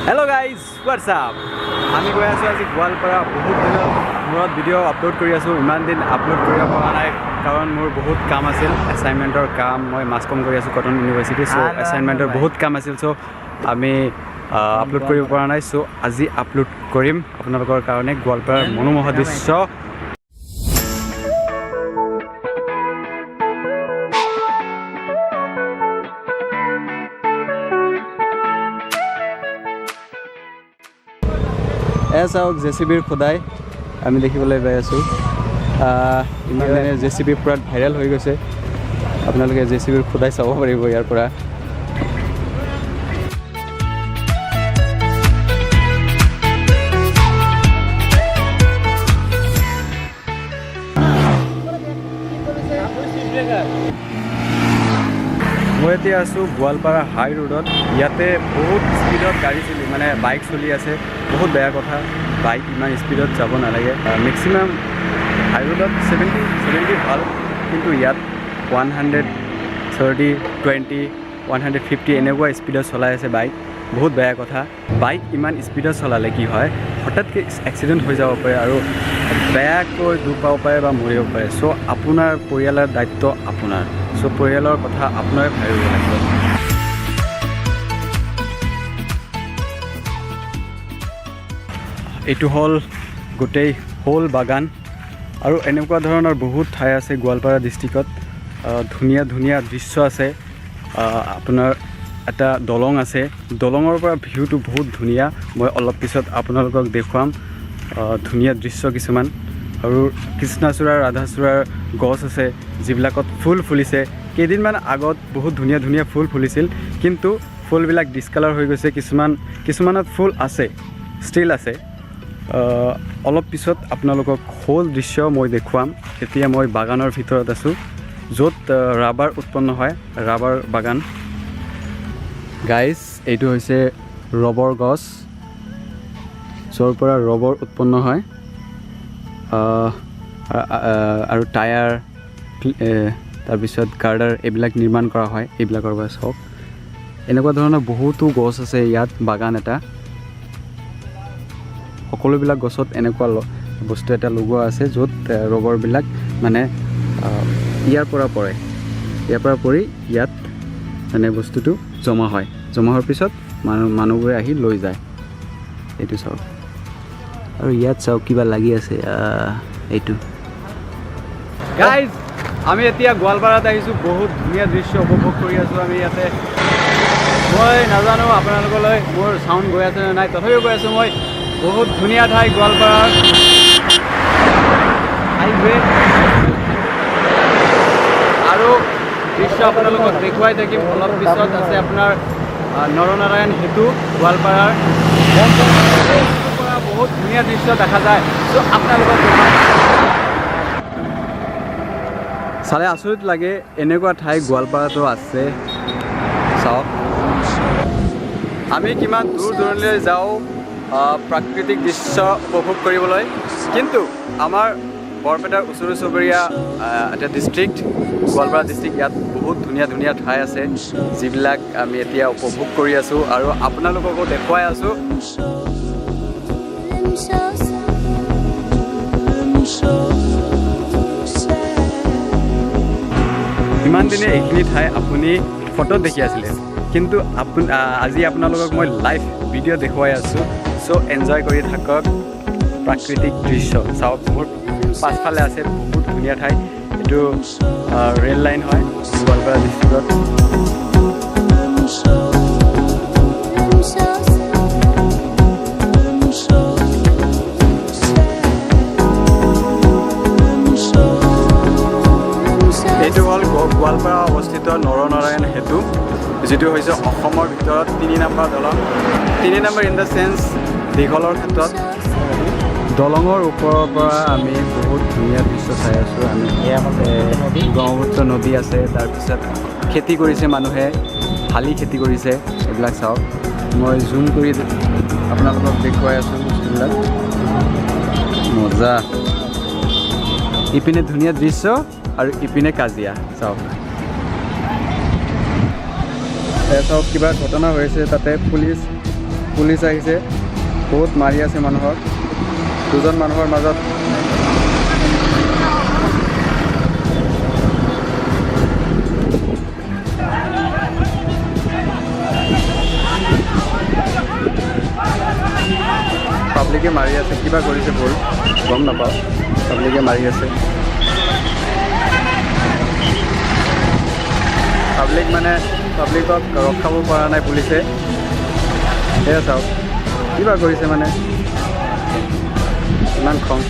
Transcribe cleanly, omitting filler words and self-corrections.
Hello guys, what's up? আমি গৈ আছোঁ আজি গোৱালপাৰা বহুত দিনৰ মূৰত ভিডিঅ' আপলোড কৰি আছোঁ ইমান দিন আপলোড কৰিব পৰা নাই কাৰণ মোৰ বহুত কাম আছিল এছাইনমেণ্টৰ কাম মই মাছ কম কৰি আছোঁ কটন ইউনিভাৰ্চিটি চ' এছাইনমেণ্টৰ বহুত কাম আছিল চ' আমি আপলোড কৰিব পৰা নাই চ' আজি আপলোড কৰিম আপোনালোকৰ কাৰণে গোৱালপাৰাৰ মনোমোহা দৃশ্য চাওক জেচিবিৰ খোদাই আমি দেখিবলৈ পাই আছোঁ ইমান দিনে জেচিবি পূৰা ভাইৰেল হৈ গৈছে আপোনালোকে জেচিবিৰ খোদাই চাব পাৰিব ইয়াৰ পৰা মই এতিয়া আছোঁ গোৱালপাৰা হাই ৰোডত ইয়াতে বহুত স্পীডত গাড়ী চলি মানে বাইক চলি আছে বহুত বেয়া কথা বাইক ইমান স্পীডত যাব নালাগে মেক্সিমাম হাই ৰোডত 70 ভাল কিন্তু ইয়াত 130, 20, 150 এনেকুৱা স্পীডত চলাই আছে বাইক বহুত বেয়া কথা বাইক ইমান স্পীডত চলালে কি হয় হঠাৎকৈ এক্সিডেণ্ট হৈ যাব পাৰে আৰু বেয়াকৈ দুখ পাব পাৰে বা মৰিব পাৰে চ' আপোনাৰ পৰিয়ালৰ দায়িত্ব আপোনাৰ চ' পৰিয়ালৰ কথা আপোনাৰে ভাবিব লাগিব এইটো হ'ল গোটেই হোল বাগান আৰু এনেকুৱা ধৰণৰ বহুত ঠাই আছে গোৱালপাৰা ডিষ্ট্ৰিক্টত ধুনীয়া ধুনীয়া দৃশ্য আছে আপোনাৰ এটা দলং আছে দলঙৰ পৰা ভিউটো বহুত ধুনীয়া মই অলপ পিছত আপোনালোকক দেখুৱাম ধুনীয়া দৃশ্য কিছুমান আৰু কৃষ্ণচূড়া ৰাধাচূড়াৰ গছ আছে যিবিলাকত ফুল ফুলিছে কেইদিনমান আগত বহুত ধুনীয়া ধুনীয়া ফুল ফুলিছিল কিন্তু ফুলবিলাক ডিছকালাৰ হৈ গৈছে কিছুমানত ফুল আছে ষ্টিল আছে অলপ পিছত আপোনালোকক হোল দৃশ্য মই দেখুৱাম এতিয়া মই বাগানৰ ভিতৰত আছোঁ য'ত ৰাবাৰ উৎপন্ন হয় ৰাবাৰ বাগান গাইজ এইটো হৈছে ৰবৰ গছ য'ৰ পৰা ৰবৰ উৎপন্ন হয় আৰু টায়াৰ তাৰপিছত গাৰ্ডাৰ এইবিলাক নিৰ্মাণ কৰা হয় এইবিলাকৰ পৰা চাওক এনেকুৱা ধৰণৰ বহুতো গছ আছে ইয়াত বাগান এটা সকলোবিলাক গছত এনেকুৱা বস্তু এটা লগোৱা আছে য'ত ৰবৰবিলাক মানে ইয়াৰ পৰা পৰি ইয়াত মানে বস্তুটো জমা হয় জমা হোৱাৰ পিছত মানুহবোৰে আহি লৈ যায় এইটো চাওক আৰু ইয়াত চাওক কিবা লাগি আছে এইটো গাইজ আমি এতিয়া গোৱালপাৰাত আহিছোঁ বহুত ধুনীয়া দৃশ্য উপভোগ কৰি আছোঁ আমি ইয়াতে মই নাজানো আপোনালোকলৈ মোৰ চাউণ্ড গৈ আছে নে নাই তথাপিও গৈ আছোঁ মই বহুত ধুনীয়া ঠাই গোৱালপাৰাৰ হাইৱে আৰু দৃশ্য আপোনালোকক দেখুৱাই থাকিম অলপ পিছত আছে আপোনাৰ নৰনাৰায়ণ সেতু গোৱালপাৰাৰ পৰা বহুত ধুনীয়া দৃশ্য দেখা যায় চ' আপোনালোকক চালে আচৰিত লাগে এনেকুৱা ঠাই গোৱালপাৰাতো আছে চাওক আমি কিমান দূৰ দূৰণিলৈ যাওঁ প্ৰাকৃতিক দৃশ্য উপভোগ কৰিবলৈ কিন্তু আমাৰ বৰপেটাৰ ওচৰ চুবুৰীয়া এটা ডিষ্ট্ৰিক্ট গোৱালপাৰা ডিষ্ট্ৰিক্ট ইয়াত বহুত ধুনীয়া ধুনীয়া ঠাই আছে যিবিলাক আমি এতিয়া উপভোগ কৰি আছোঁ আৰু আপোনালোককো দেখুৱাই আছোঁ ইমান দিনে এইখিনি ঠাই আপুনি ফটোত দেখি আছিলে কিন্তু আজি আপোনালোকক মই লাইভ ভিডিঅ' দেখুৱাই আছোঁ চ' এনজয় কৰি থাকক প্ৰাকৃতিক দৃশ্য চাওক মোৰ পাছফালে আছে বহুত ধুনীয়া ঠাই এইটো ৰেল লাইন হয় গোৱালপাৰা ডিষ্ট্ৰিক্টত এইটো হ'ল গোৱালপাৰা অৱস্থিত নৰনাৰায়ণ সেতু যিটো হৈছে অসমৰ ভিতৰত 3 নম্বৰ দলং 3 নম্বৰ ইন দ্য চেন্স দীঘলৰ ক্ষেত্ৰত দলঙৰ ওপৰৰ পৰা আমি বহুত ধুনীয়া দৃশ্য চাই আছোঁ আমি ব্ৰহ্মপুত্ৰ নদী আছে তাৰপিছত খেতি কৰিছে মানুহে শালি খেতি কৰিছে এইবিলাক চাওক মই জুম কৰি আপোনালোকক দেখুৱাই আছোঁ বস্তুবিলাক মজা ইপিনে ধুনীয়া দৃশ্য আৰু ইপিনে কাজিয়া চাওক চাওক কিবা ঘটনা হৈছে তাতে পুলিচ পুলিচ আহিছে, বহুত মাৰি আছে মানুহক। দুজন মানুহৰ মাজত পাব্লিকে মাৰি আছে, কিবা কৰিছে ভুল গম নাপাওঁ, পাব্লিকে মাৰি আছে। পাব্লিকক ৰখাব পৰা নাই পুলিচে। সেয়া চাওক কিবা কৰিছে মানে, ইমান খং।